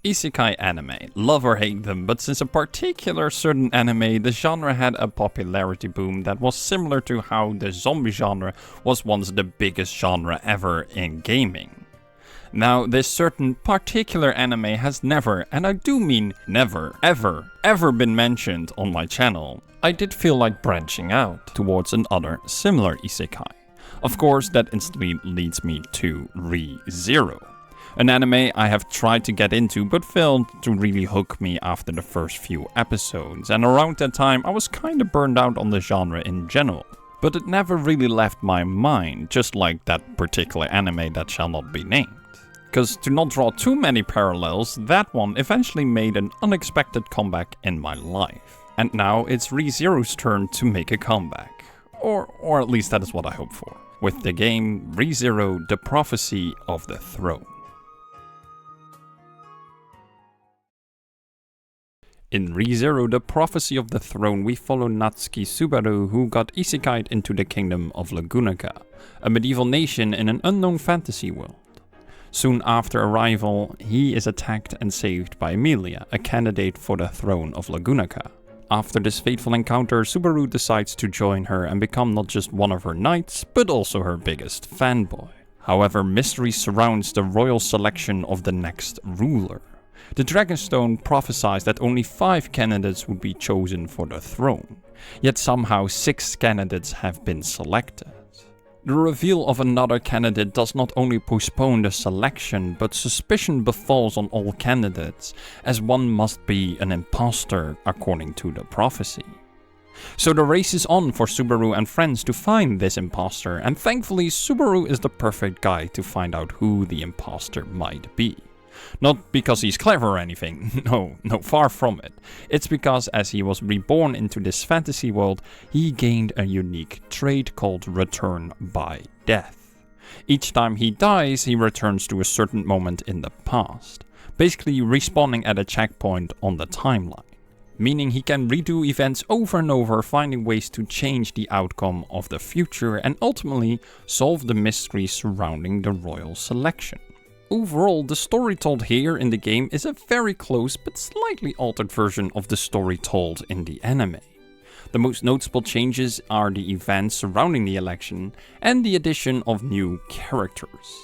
Isekai anime, love or hate them, but since a particular certain anime, the genre had a popularity boom that was similar to how the zombie genre was once the biggest genre ever in gaming. Now, this certain particular anime has never, and I do mean never, ever been mentioned on my channel. I did feel like branching out towards another similar isekai. Of course, that instantly leads me to ReZero. An anime I have tried to get into but failed to really hook me after the first few episodes, and around that time I was kinda burned out on the genre in general. But it never really left my mind, just like that particular anime that shall not be named. Cause to not draw too many parallels, that one eventually made an unexpected comeback in my life. And now it's ReZero's turn to make a comeback. Or at least that is what I hope for. With the game ReZero: The Prophecy of the Throne. In ReZero: The Prophecy of the Throne, we follow Natsuki Subaru, who got isekai'd into the kingdom of Lagunaga, a medieval nation in an unknown fantasy world. Soon after arrival, he is attacked and saved by Emilia, a candidate for the throne of Lagunaga. After this fateful encounter, Subaru decides to join her and become not just one of her knights, but also her biggest fanboy. However, mystery surrounds the royal selection of the next ruler. The Dragonstone prophesies that only 5 candidates would be chosen for the throne, yet somehow 6 candidates have been selected. The reveal of another candidate does not only postpone the selection, but suspicion befalls on all candidates, as one must be an imposter according to the prophecy. So the race is on for Subaru and friends to find this imposter, and thankfully Subaru is the perfect guy to find out who the imposter might be. Not because he's clever or anything, no, far from it. It's because as he was reborn into this fantasy world, he gained a unique trait called Return by Death. Each time he dies, he returns to a certain moment in the past, basically respawning at a checkpoint on the timeline. Meaning he can redo events over and over, finding ways to change the outcome of the future and ultimately solve the mystery surrounding the royal selection. Overall, the story told here in the game is a very close but slightly altered version of the story told in the anime. The most noticeable changes are the events surrounding the election and the addition of new characters.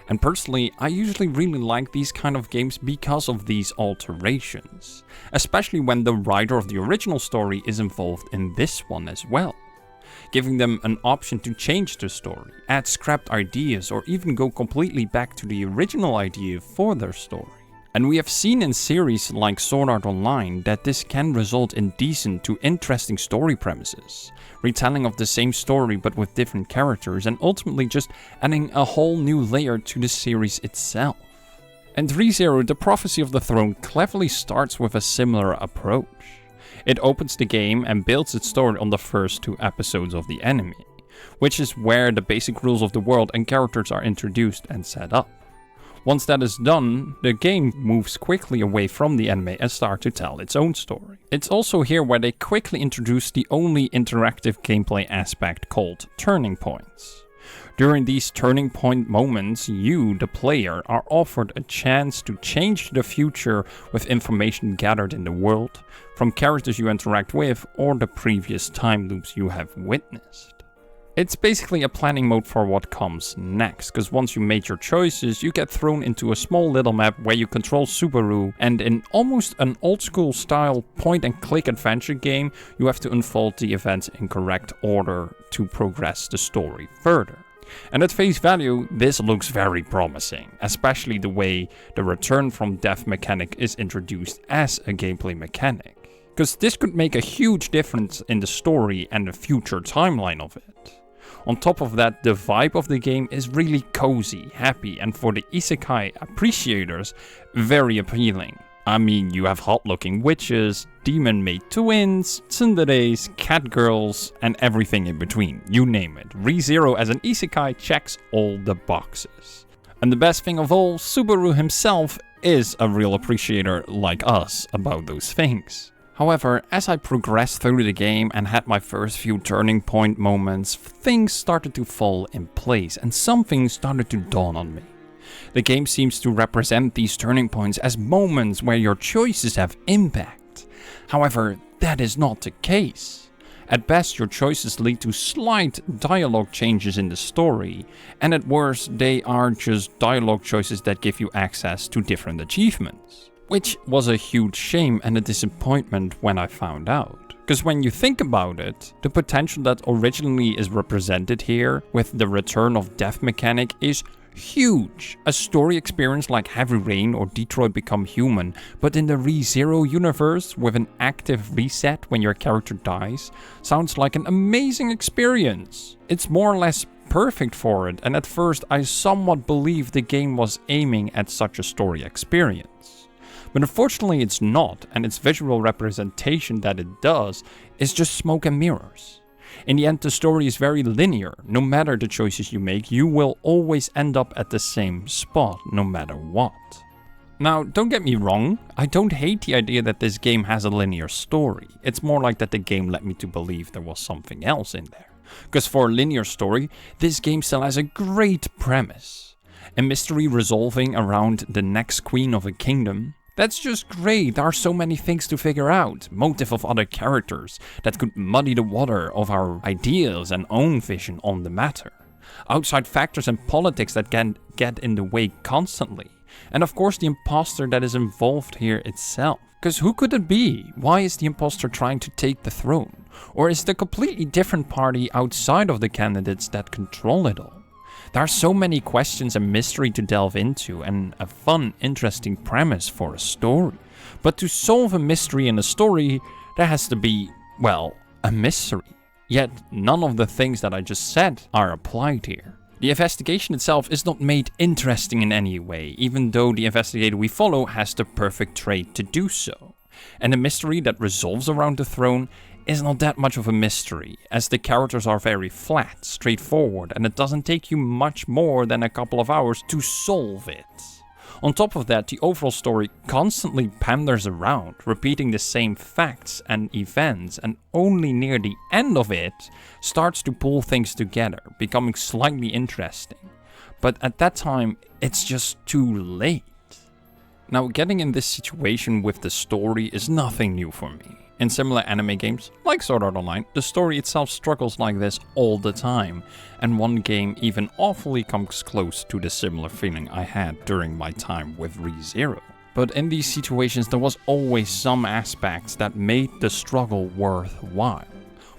And personally, I usually really like these kind of games because of these alterations, especially when the writer of the original story is involved in this one as well, giving them an option to change the story, add scrapped ideas, or even go completely back to the original idea for their story. And we have seen in series like Sword Art Online that this can result in decent to interesting story premises, retelling of the same story but with different characters, and ultimately just adding a whole new layer to the series itself. And ReZero: The Prophecy of the Throne cleverly starts with a similar approach. It opens the game and builds its story on the first 2 episodes of the anime, which is where the basic rules of the world and characters are introduced and set up. Once that is done, the game moves quickly away from the anime and starts to tell its own story. It's also here where they quickly introduce the only interactive gameplay aspect called turning points. During these turning point moments, you, the player, are offered a chance to change the future with information gathered in the world, from characters you interact with, or the previous time loops you have witnessed. It's basically a planning mode for what comes next, because once you made your choices, you get thrown into a small little map where you control Subaru, and in almost an old school style point and click adventure game, you have to unfold the events in correct order to progress the story further. And at face value, this looks very promising, especially the way the return from death mechanic is introduced as a gameplay mechanic, because this could make a huge difference in the story and the future timeline of it. On top of that, the vibe of the game is really cozy, happy, and for the isekai appreciators, very appealing. I mean, you have hot-looking witches, demon-made twins, tsunderes, catgirls, and everything in between, you name it. ReZero as an isekai checks all the boxes. And the best thing of all, Subaru himself is a real appreciator like us about those things. However, as I progressed through the game and had my first few turning point moments, things started to fall in place and something started to dawn on me. The game seems to represent these turning points as moments where your choices have impact. However, that is not the case. At best, your choices lead to slight dialogue changes in the story, and at worst, they are just dialogue choices that give you access to different achievements. Which was a huge shame and a disappointment when I found out. Because when you think about it, the potential that originally is represented here with the return of death mechanic is huge. A story experience like Heavy Rain or Detroit Become Human, but in the ReZero universe with an active reset when your character dies, sounds like an amazing experience. It's more or less perfect for it, and at first I somewhat believed the game was aiming at such a story experience. But unfortunately it's not, and its visual representation that it does is just smoke and mirrors. In the end, the story is very linear. No matter the choices you make, you will always end up at the same spot, no matter what. Now, don't get me wrong, I don't hate the idea that this game has a linear story. It's more like that the game led me to believe there was something else in there. Because for a linear story, this game still has a great premise. A mystery resolving around the next queen of a kingdom. That's just great, there are so many things to figure out, motive of other characters that could muddy the water of our ideas and own vision on the matter. Outside factors and politics that can get in the way constantly. And of course the imposter that is involved here itself. Because who could it be? Why is the imposter trying to take the throne? Or is it a completely different party outside of the candidates that control it all? There are so many questions and mystery to delve into and a fun, interesting premise for a story. But to solve a mystery in a story, there has to be, well, a mystery. Yet none of the things that I just said are applied here. The investigation itself is not made interesting in any way, even though the investigator we follow has the perfect trait to do so. And the mystery that resolves around the throne is not that much of a mystery, as the characters are very flat, straightforward, and it doesn't take you much more than a couple of hours to solve it. On top of that, the overall story constantly panders around, repeating the same facts and events, and only near the end of it starts to pull things together, becoming slightly interesting. But at that time, it's just too late. Now, getting in this situation with the story is nothing new for me. In similar anime games, like Sword Art Online, the story itself struggles like this all the time, and one game even awfully comes close to the similar feeling I had during my time with ReZero. But in these situations there was always some aspects that made the struggle worthwhile.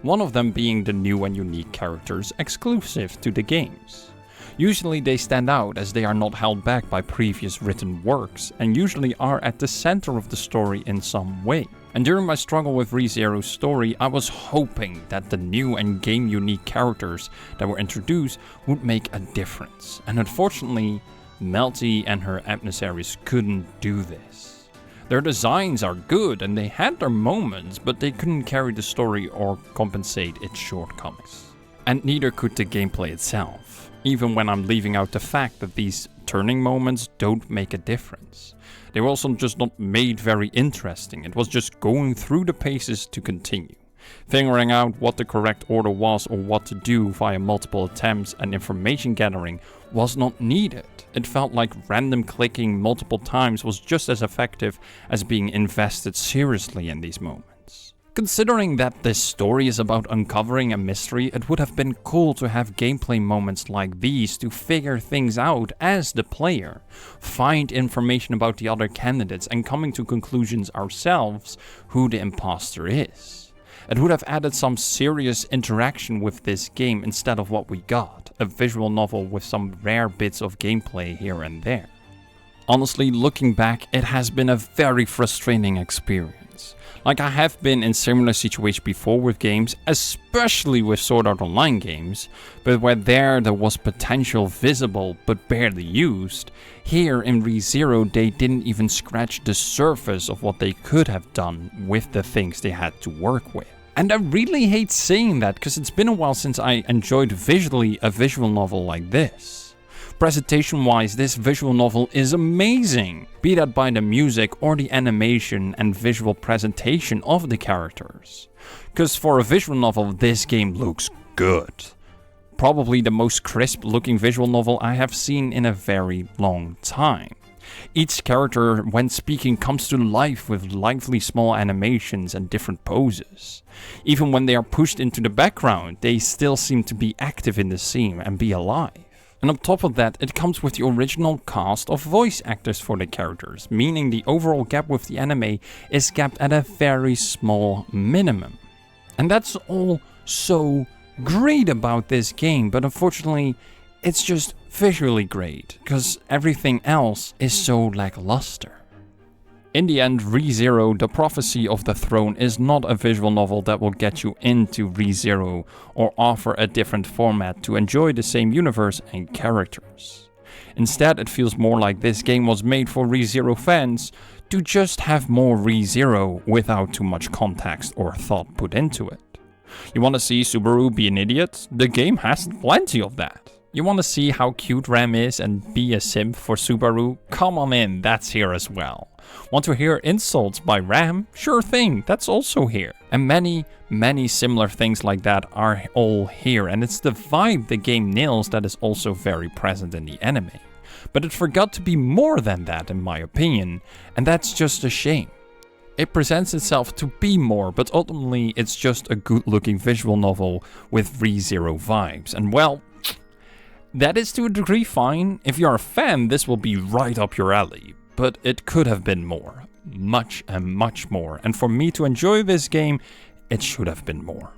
One of them being the new and unique characters exclusive to the games. Usually they stand out as they are not held back by previous written works, and usually are at the center of the story in some way. And during my struggle with ReZero's story, I was hoping that the new and game-unique characters that were introduced would make a difference. And unfortunately, Melty and her emissaries couldn't do this. Their designs are good and they had their moments, but they couldn't carry the story or compensate its shortcomings. And neither could the gameplay itself, even when I'm leaving out the fact that these turning moments don't make a difference. They were also just not made very interesting. It was just going through the paces to continue. Figuring out what the correct order was or what to do via multiple attempts and information gathering was not needed. It felt like random clicking multiple times was just as effective as being invested seriously in these moments. Considering that this story is about uncovering a mystery, it would have been cool to have gameplay moments like these to figure things out as the player, find information about the other candidates and coming to conclusions ourselves who the imposter is. It would have added some serious interaction with this game instead of what we got, a visual novel with some rare bits of gameplay here and there. Honestly, looking back, it has been a very frustrating experience. Like I have been in similar situations before with games, especially with Sword Art Online games, but where there was potential visible but barely used, here in ReZero they didn't even scratch the surface of what they could have done with the things they had to work with. And I really hate saying that because it's been a while since I enjoyed visually a visual novel like this. Presentation-wise, this visual novel is amazing, be that by the music or the animation and visual presentation of the characters. Because for a visual novel, this game looks good. probably the most crisp looking visual novel I have seen in a very long time. Each character, when speaking, comes to life with lively small animations and different poses. Even when they are pushed into the background, they still seem to be active in the scene and be alive. And on top of that, it comes with the original cast of voice actors for the characters, meaning the overall gap with the anime is kept at a very small minimum. And that's all so great about this game, but unfortunately, it's just visually great, because everything else is so lackluster. In the end, ReZero, The Prophecy of the Throne is not a visual novel that will get you into ReZero or offer a different format to enjoy the same universe and characters. Instead, it feels more like this game was made for ReZero fans to just have more ReZero without too much context or thought put into it. You want to see Subaru be an idiot? The game has plenty of that. You want to see how cute Ram is and be a simp for Subaru? Come on in, that's here as well. Want to hear insults by Ram? Sure thing, that's also here. And many similar things like that are all here, and it's the vibe the game nails that is also very present in the anime. But it forgot to be more than that in my opinion, and that's just a shame. It presents itself to be more, but ultimately it's just a good looking visual novel with ReZero vibes. And well, that is to a degree fine. If you're a fan, this will be right up your alley. But it could have been more. Much and much more. And for me to enjoy this game, it should have been more.